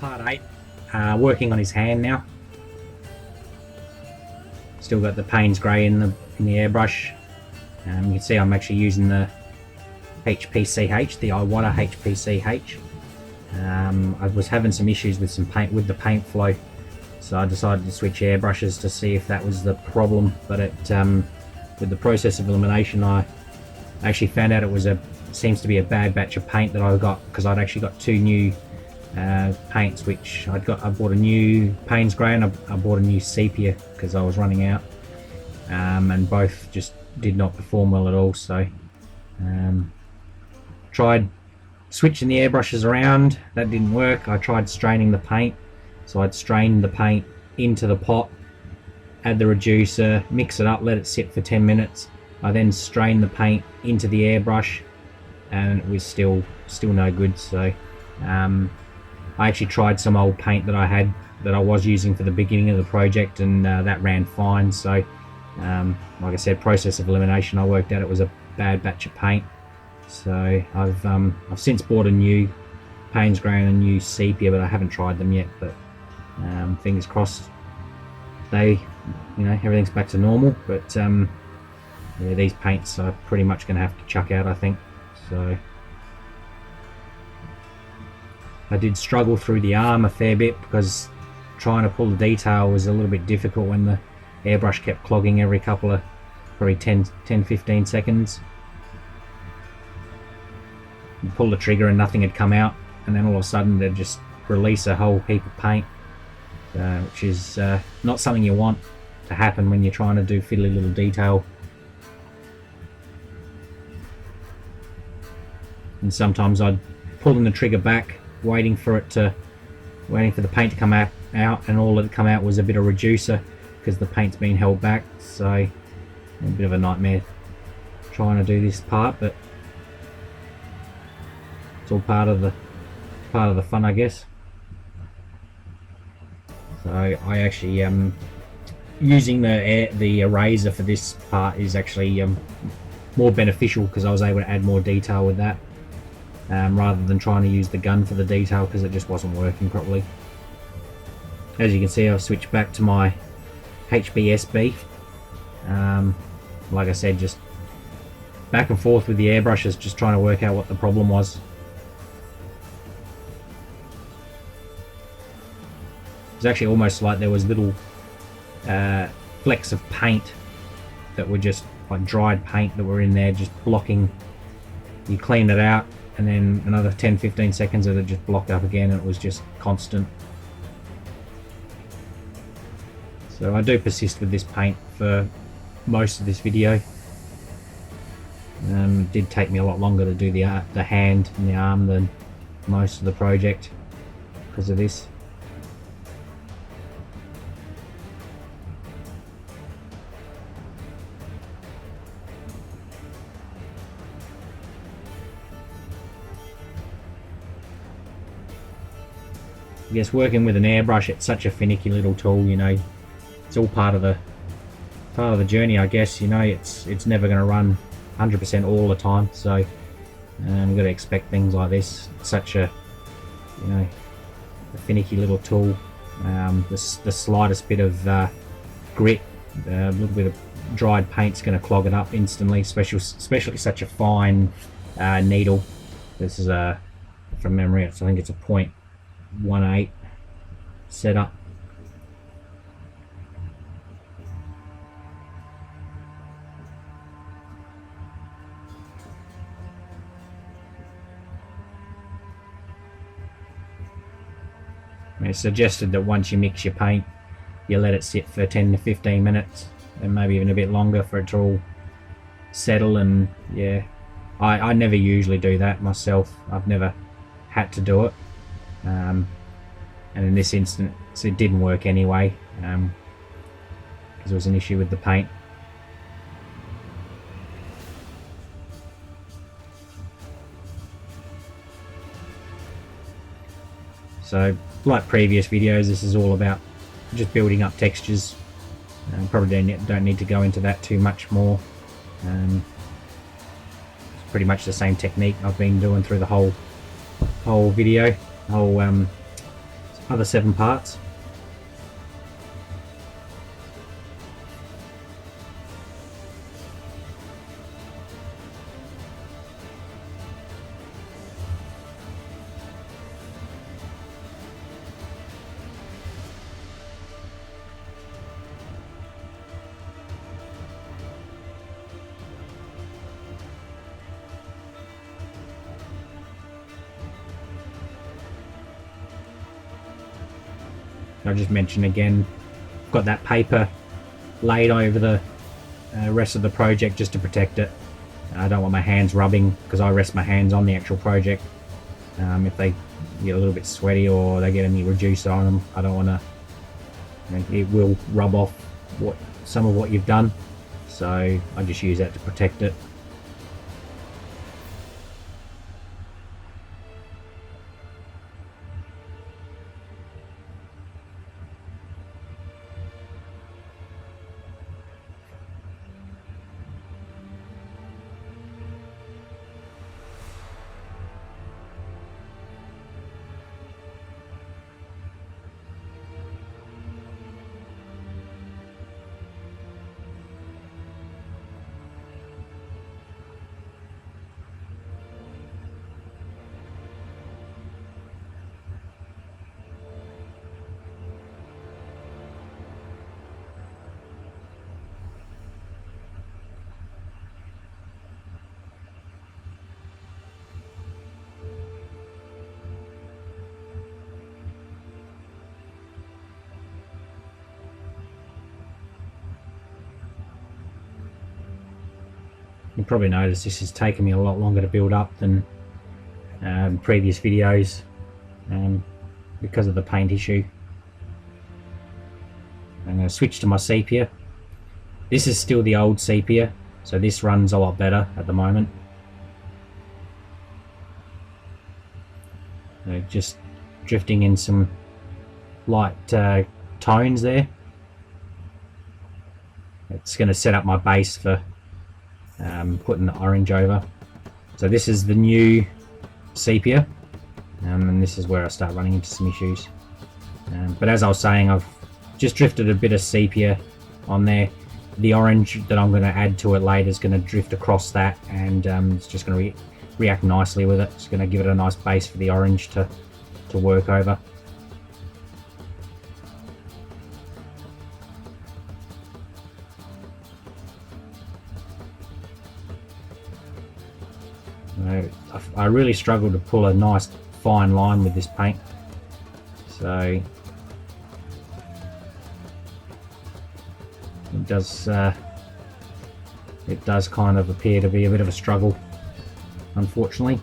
Part 8, working on his hand now. Still got the Payne's Grey in the airbrush. You can see I'm actually using the HPCH, the Iwata HPCH. I was having some issues with the paint flow, so I decided to switch airbrushes to see if that was the problem. But with the process of elimination, I actually found out it seems to be a bad batch of paint that I got, because I'd actually got two new paints, which I bought a new Payne's Grey and I bought a new sepia because I was running out, and both just did not perform well at all. So tried switching the airbrushes around, that didn't work. I tried straining the paint, so I'd strain the paint into the pot, add the reducer, mix it up, let it sit for 10 minutes. I then strained the paint into the airbrush and it was still no good. So I actually tried some old paint that I had that I was using for the beginning of the project, and that ran fine. So like I said, process of elimination, I worked out it was a bad batch of paint. So I've since bought a new Payne's Grey and a new sepia, but I haven't tried them yet. But fingers crossed, everything's back to normal. But yeah, these paints are pretty much going to have to chuck out, I think. So I did struggle through the arm a fair bit, because trying to pull the detail was a little bit difficult when the airbrush kept clogging every couple of probably 10-15 seconds. You pull the trigger and nothing had come out, and then all of a sudden they'd just release a whole heap of paint, which is not something you want to happen when you're trying to do fiddly little detail. And sometimes I'd pull the trigger back, waiting for the paint to come out, and all that come out was a bit of reducer because the paint's been held back. So a bit of a nightmare trying to do this part, but it's all part of the fun, I guess. So I actually using the eraser for this part is actually more beneficial, because I was able to add more detail with that, rather than trying to use the gun for the detail, because it just wasn't working properly. As you can see, I've switched back to my HBSB. Like I said, just back and forth with the airbrushes, just trying to work out what the problem was. It's actually almost like there was little flecks of paint that were just like dried paint that were in there, just blocking. You clean it out, and then another 10-15 seconds of it just blocked up again, and it was just constant. So I do persist with this paint for most of this video. It did take me a lot longer to do the hand and the arm than most of the project because of this. I guess working with an airbrush, it's such a finicky little tool, it's all part of the journey, I guess. It's never going to run 100% all the time, so you've got to expect things like this. It's such a finicky little tool. The slightest bit of grit, a little bit of dried paint's going to clog it up instantly, especially such a fine needle. This is from memory, I think it's a 0.18 setup. It's suggested that once you mix your paint, you let it sit for 10 to 15 minutes, and maybe even a bit longer, for it to all settle. And yeah, I never usually do that myself. I've never had to do it. And in this instance it didn't work anyway, because there was an issue with the paint. So like previous videos, this is all about just building up textures. Probably don't need to go into that too much more. It's pretty much the same technique I've been doing through the whole video. So other 7 parts. I just mentioned again, got that paper laid over the rest of the project just to protect it. I don't want my hands rubbing, because I rest my hands on the actual project. If they get a little bit sweaty or they get any reducer on them, I don't want to, it will rub off some of what you've done, so I just use that to protect it. You probably noticed this has taken me a lot longer to build up than previous videos because of the paint issue. I'm going to switch to my sepia. This is still the old sepia, so this runs a lot better at the moment. Just drifting in some light tones there. It's going to set up my base for putting the orange over. So this is the new sepia, and this is where I start running into some issues. But as I was saying, I've just drifted a bit of sepia on there. The orange that I'm going to add to it later is going to drift across that, and it's just going to react nicely with it. It's going to give it a nice base for the orange to work over. I really struggle to pull a nice fine line with this paint, so it does kind of appear to be a bit of a struggle, unfortunately.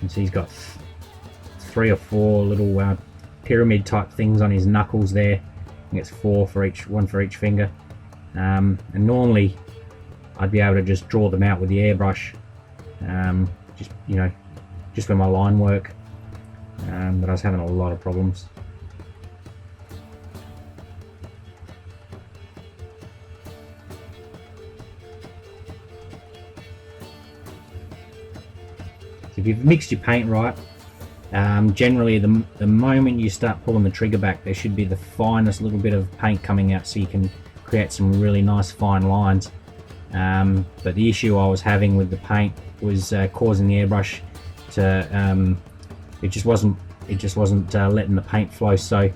And so he's got 3 or 4 little pyramid type things on his knuckles there. I think it's 4 for each, 1 for each finger. And normally I'd be able to just draw them out with the airbrush, just with my line work, but I was having a lot of problems. So if you've mixed your paint right, generally the moment you start pulling the trigger back, there should be the finest little bit of paint coming out, so you can create some really nice fine lines. But the issue I was having with the paint was causing the airbrush to it just wasn't letting the paint flow. So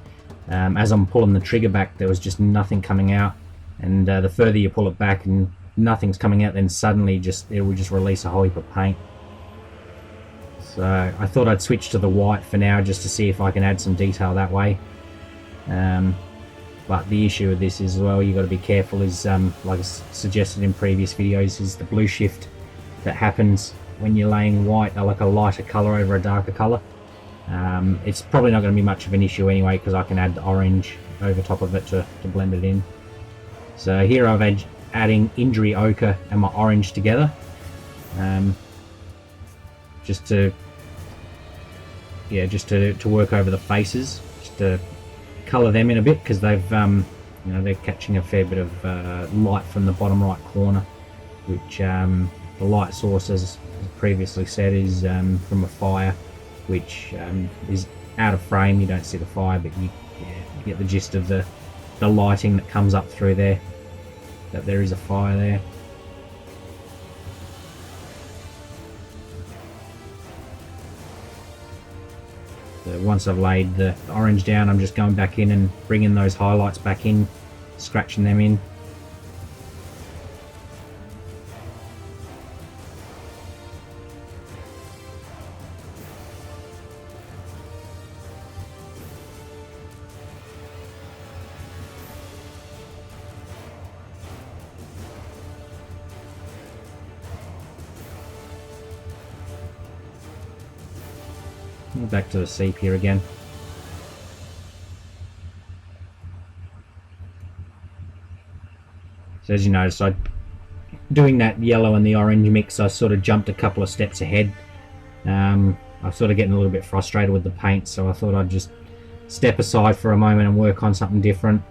as I'm pulling the trigger back, there was just nothing coming out, and the further you pull it back and nothing's coming out, then suddenly it will just release a whole heap of paint. So I thought I'd switch to the white for now, just to see if I can add some detail that way. But the issue with this is, well, you've got to be careful, is like I suggested in previous videos, is the blue shift that happens when you're laying white, like a lighter colour over a darker colour. It's probably not going to be much of an issue anyway, because I can add the orange over top of it to blend it in. So here I've adding injury ochre and my orange together, just to work over the faces, just to colour them in a bit because they've you know, they're catching a fair bit of light from the bottom right corner, which the light source, as previously said, is from a fire, which is out of frame. You don't see the fire, but you get the gist of the lighting that comes up through there, that there is a fire there. So once I've laid the orange down, I'm just going back in and bringing those highlights back in, scratching them in. Back to the sepia again. So as you notice, doing that yellow and the orange mix, I sort of jumped a couple of steps ahead. I'm sort of getting a little bit frustrated with the paint, so I thought I'd just step aside for a moment and work on something different.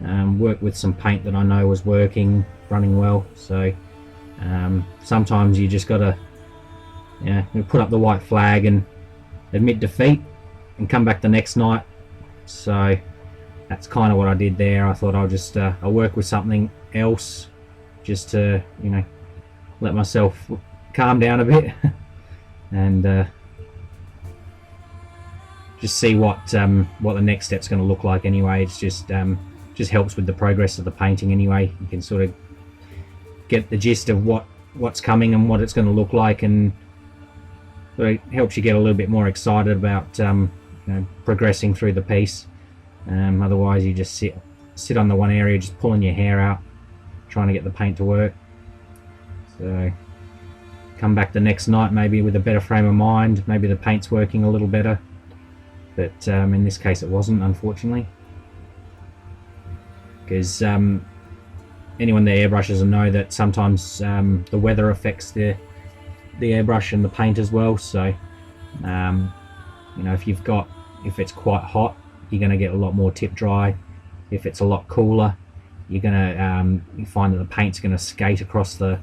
Work with some paint that I know was working, running well. So sometimes you just gotta, put up the white flag and admit defeat and come back the next night. So that's kind of what I did there. I thought I'll just I'll work with something else just to, you know, let myself calm down a bit and just see what the next step's going to look like. Anyway, it's just helps with the progress of the painting. Anyway, you can sort of get the gist of what's coming and what it's going to look like, and it helps you get a little bit more excited about you know, progressing through the piece. Otherwise you just sit on the one area just pulling your hair out trying to get the paint to work. So come back the next night maybe with a better frame of mind, maybe the paint's working a little better, but in this case it wasn't, unfortunately, because anyone that airbrushes will know that sometimes the weather affects the airbrush and the paint as well. So you know, if it's quite hot, you're going to get a lot more tip dry. If it's a lot cooler, you're going to you find that the paint's going to skate across the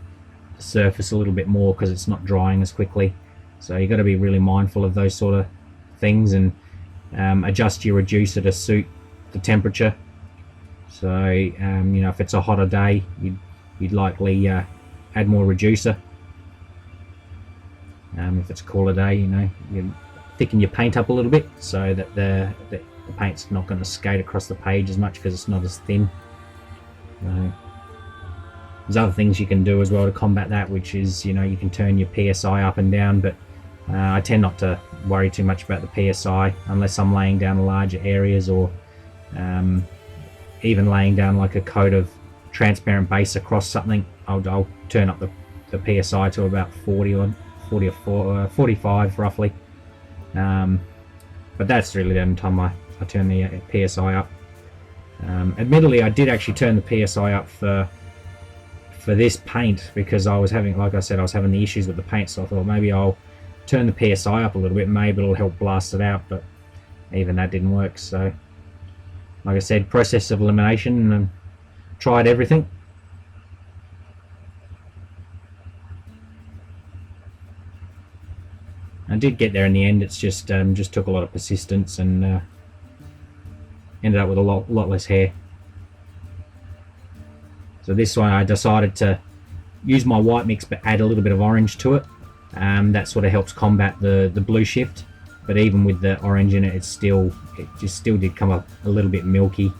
surface a little bit more because it's not drying as quickly. So you've got to be really mindful of those sort of things and adjust your reducer to suit the temperature. So you know, if it's a hotter day, you'd likely add more reducer. If it's a cooler day, you know, you thicken your paint up a little bit so that the paint's not going to skate across the page as much because it's not as thin. There's other things you can do as well to combat that, which is, you know, you can turn your PSI up and down, but I tend not to worry too much about the PSI unless I'm laying down larger areas, or even laying down like a coat of transparent base across something. I'll turn up the PSI to about 40 or 45 roughly, but that's really the only time I turn the PSI up. Admittedly, I did actually turn the PSI up for this paint because I was having, like I said, I was having the issues with the paint, so I thought maybe I'll turn the PSI up a little bit, maybe it'll help blast it out, but even that didn't work. So like I said, process of elimination, and tried everything. I did get there in the end. It's just took a lot of persistence and ended up with a lot less hair. So this one I decided to use my white mix but add a little bit of orange to it. That sort of helps combat the blue shift. But even with the orange in it, it just still did come up a little bit milky.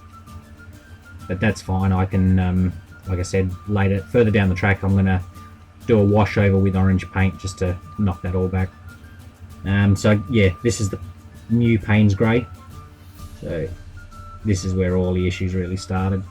But that's fine. I can, like I said, later further down the track, I'm gonna do a wash over with orange paint just to knock that all back. So yeah, this is the new Payne's Grey. So this is where all the issues really started.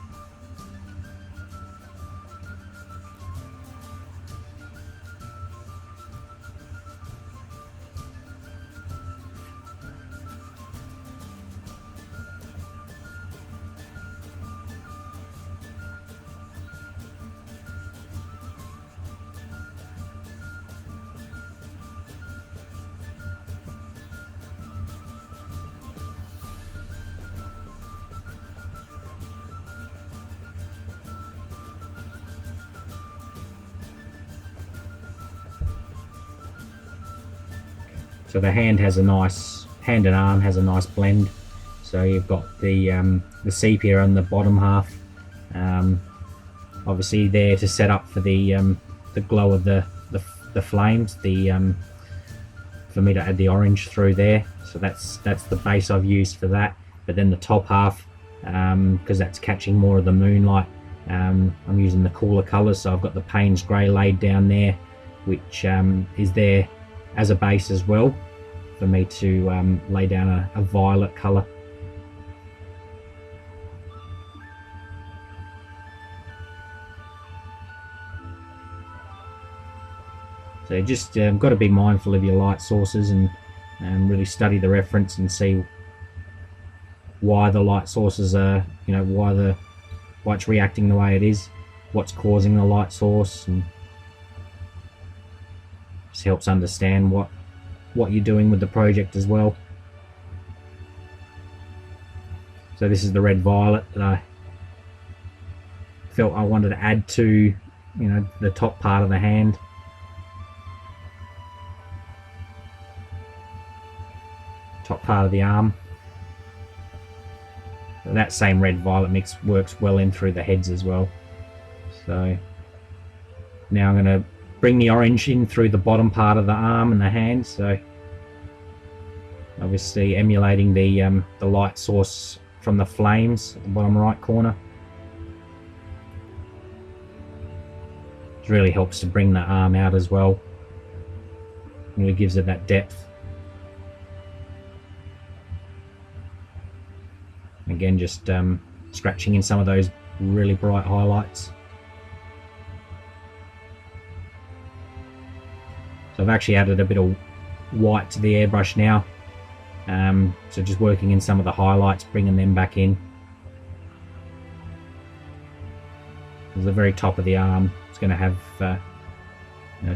So the hand and arm has a nice blend. So you've got the sepia on the bottom half, obviously there to set up for the glow of the flames, for me to add the orange through there. So that's the base I've used for that. But then the top half, because that's catching more of the moonlight, I'm using the cooler colours. So I've got the Payne's Grey laid down there, which is there as a base as well, for me to lay down a violet colour. So just got to be mindful of your light sources and really study the reference and see why the light sources are, why it's reacting the way it is, what's causing the light source, and just helps understand what you're doing with the project as well. So this is the red violet that I felt I wanted to add to, the top part of the hand. Top part of the arm. That same red violet mix works well in through the heads as well. So now I'm going to bring the orange in through the bottom part of the arm and the hand. So obviously emulating the light source from the flames at the bottom right corner. It really helps to bring the arm out as well. Really gives it that depth. Again, just scratching in some of those really bright highlights. So I've actually added a bit of white to the airbrush now. So just working in some of the highlights, bringing them back in. At the very top of the arm, it's going to have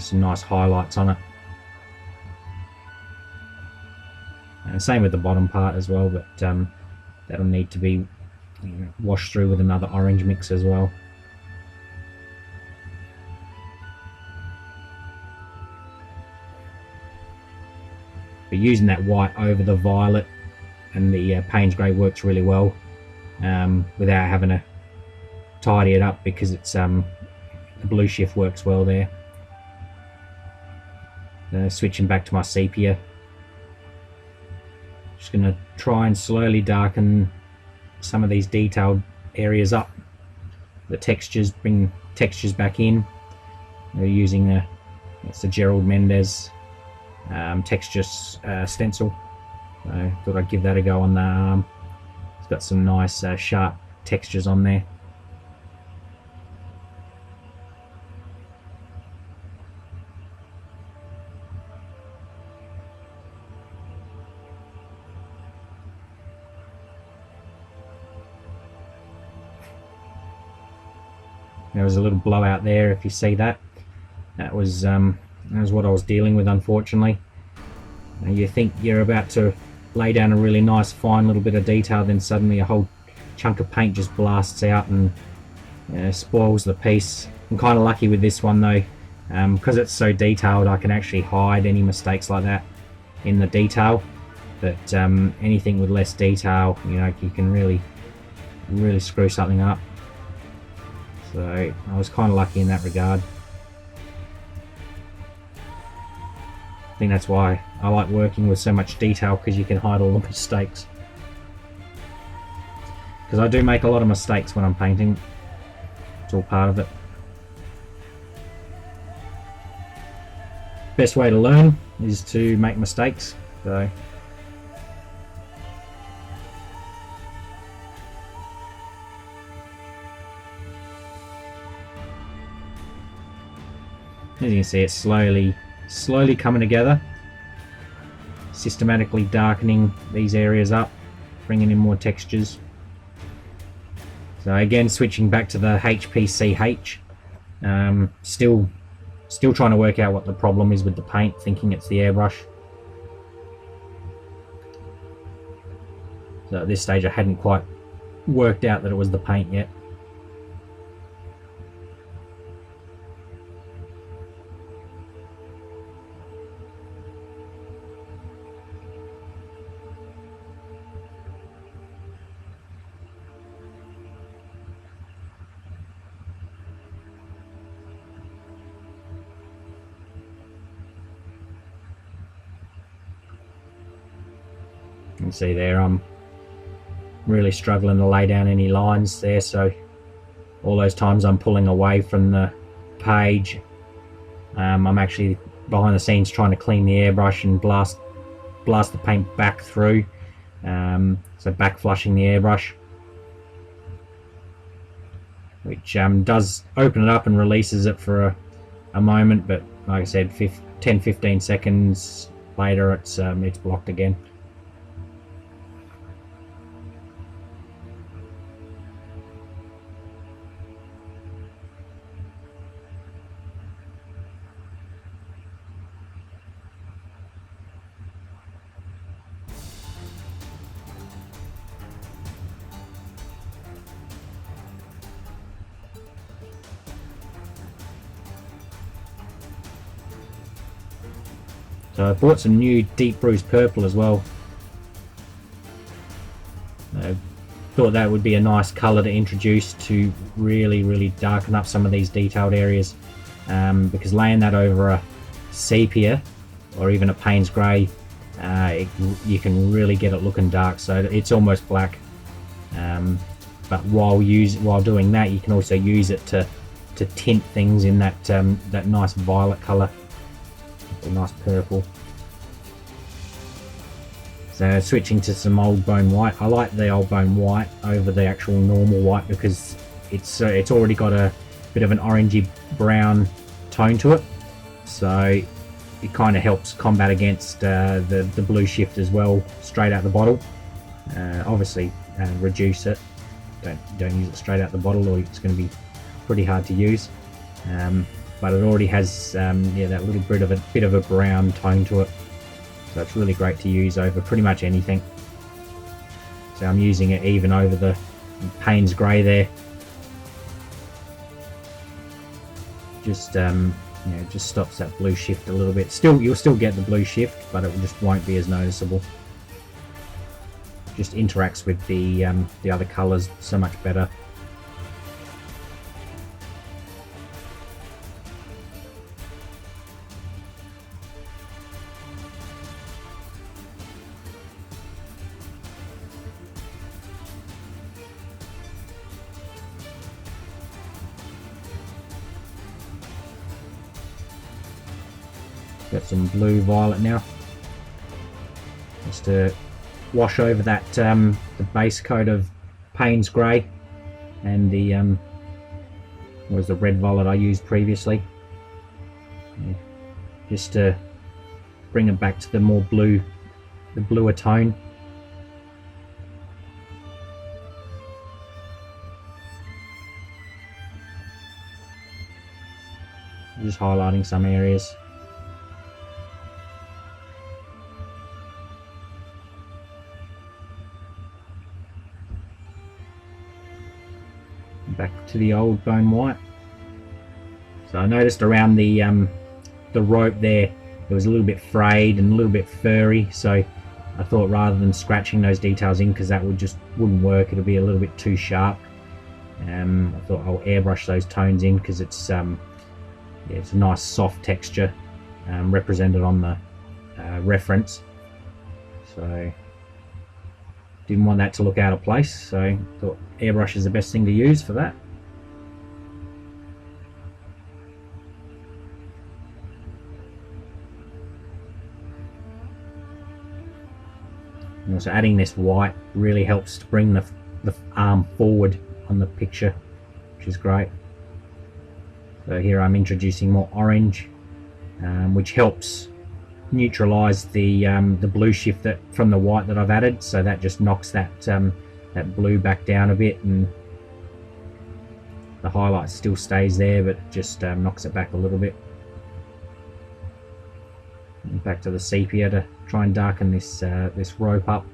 some nice highlights on it. And same with the bottom part as well, but that'll need to be washed through with another orange mix as well. But using that white over the violet and the Payne's Grey works really well, without having to tidy it up, because it's the blue shift works well there. Switching back to my sepia. Just going to try and slowly darken some of these detailed areas up. The textures, bring textures back in. We're using it's the Gerald Mendez texture stencil. So I thought I'd give that a go on the arm. It's got some nice sharp textures on there. There was a little blowout there, if you see that. That was what I was dealing with, unfortunately. You think you're about to lay down a really nice fine little bit of detail, then suddenly a whole chunk of paint just blasts out and spoils the piece. I'm kind of lucky with this one though, because it's so detailed. I can actually hide any mistakes like that in the detail, but anything with less detail, you can really screw something up. So I was kind of lucky in that regard. I think that's why I like working with so much detail, because you can hide all the mistakes. Because I do make a lot of mistakes when I'm painting. It's all part of it. Best way to learn is to make mistakes. So as you can see, it's slowly coming together, systematically darkening these areas up, bringing in more textures. So again, switching back to the HPCH, still trying to work out what the problem is with the paint, thinking it's the airbrush. So at this stage I hadn't quite worked out that it was the paint yet. can see there I'm really struggling to lay down any lines there, so all those times I'm pulling away from the page, I'm actually behind the scenes trying to clean the airbrush and blast the paint back through, so back flushing the airbrush, which does open it up and releases it for a moment, but like I said, 10-15 seconds later it's blocked again. So I bought some new deep bruised purple as well. I thought that would be a nice colour to introduce to really darken up some of these detailed areas, because laying that over a sepia or even a Payne's grey, you can really get it looking dark, so it's almost black. But while doing that, you can also use it to tint things in that nice violet colour, a nice purple. So switching to some Old Bone White. I like the Old Bone White over the actual normal white because it's already got a bit of an orangey brown tone to it, so it kind of helps combat against the blue shift as well straight out the bottle. Obviously reduce it, don't use it straight out the bottle or it's going to be pretty hard to use, but it already has that little bit of a brown tone to it, so it's really great to use over pretty much anything. So I'm using it even over the Payne's grey there, just just stops that blue shift a little bit. You'll still get the blue shift, but it just won't be as noticeable. Just interacts with the other colours so much better. Got some blue violet now, just to wash over that the base coat of Payne's grey and the was the red violet I used previously, just to bring it back to the more bluer tone. Just highlighting some areas. Back to the Old Bone White. So I noticed around the rope there, it was a little bit frayed and a little bit furry, so I thought rather than scratching those details in, because that wouldn't work, it'll be a little bit too sharp, I thought I'll airbrush those tones in because it's a nice soft texture represented on the reference, so didn't want that to look out of place, so I thought airbrush is the best thing to use for that. And also adding this white really helps to bring the arm forward on the picture, which is great. So here I'm introducing more orange, which helps neutralize the blue shift from the white that I've added, so that just knocks that blue back down a bit, and the highlight still stays there, but just knocks it back a little bit. And back to the sepia to try and darken this rope up.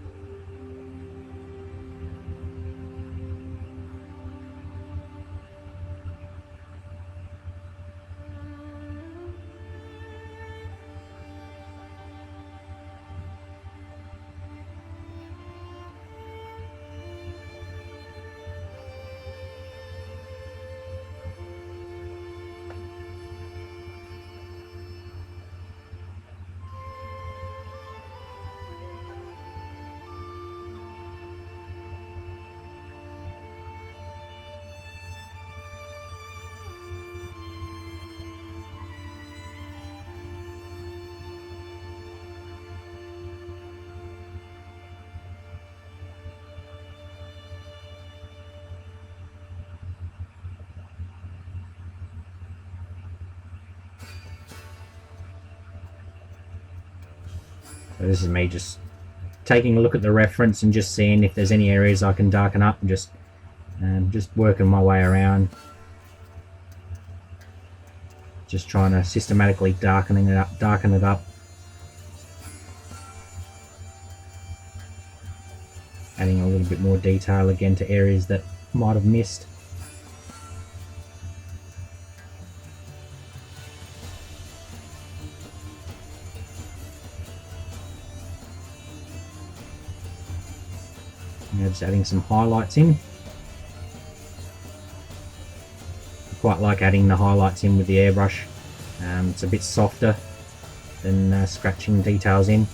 So this is me just taking a look at the reference and just seeing if there's any areas I can darken up, and just working my way around. Just trying to systematically darken it up. Adding a little bit more detail again to areas that might have missed. Now just adding some highlights in. I quite like adding the highlights in with the airbrush. It's a bit softer than scratching details in.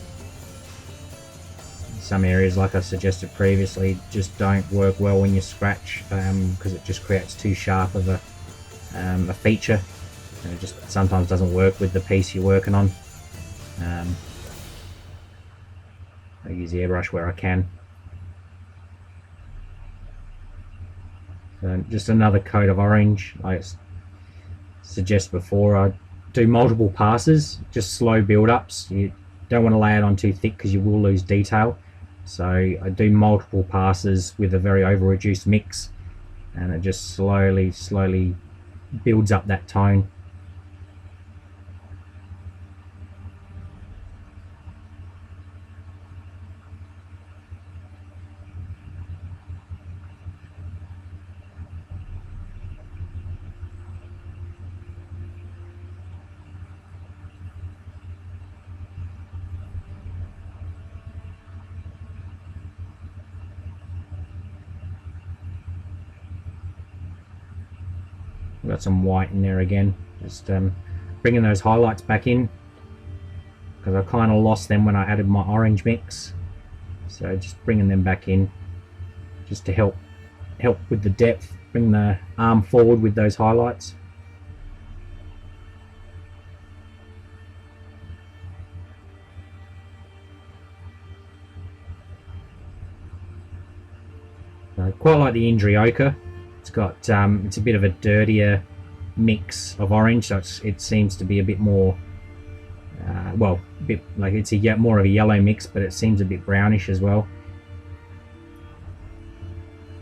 Some areas, like I suggested previously, just don't work well when you scratch because it just creates too sharp of a feature, and it just sometimes doesn't work with the piece you're working on. I use the airbrush where I can. So just another coat of orange. I suggested before, I do multiple passes, just slow build-ups. You don't want to lay it on too thick because you will lose detail. So I do multiple passes with a very over-reduced mix, and it just slowly builds up that tone. Got some white in there again, just bringing those highlights back in, because I kind of lost them when I added my orange mix. So just bringing them back in, just to help with the depth, bring the arm forward with those highlights. I quite like the injury ochre. It's got it's a bit of a dirtier mix of orange, so it seems to be a bit more well, a bit like it's more of a yellow mix, but it seems a bit brownish as well.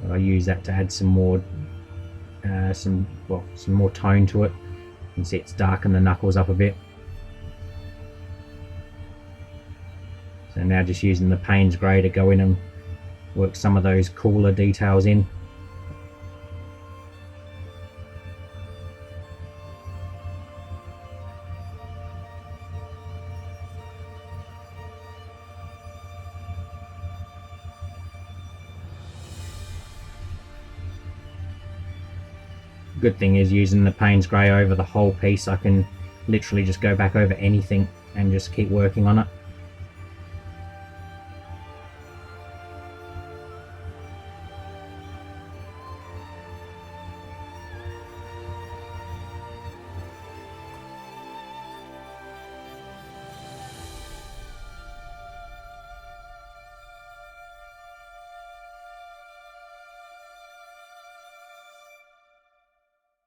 I use that to add some more more tone to it. You can see it's darkened the knuckles up a bit. So now just using the Payne's grey to go in and work some of those cooler details in. Good thing is, using the Payne's grey over the whole piece, I can literally just go back over anything and just keep working on it.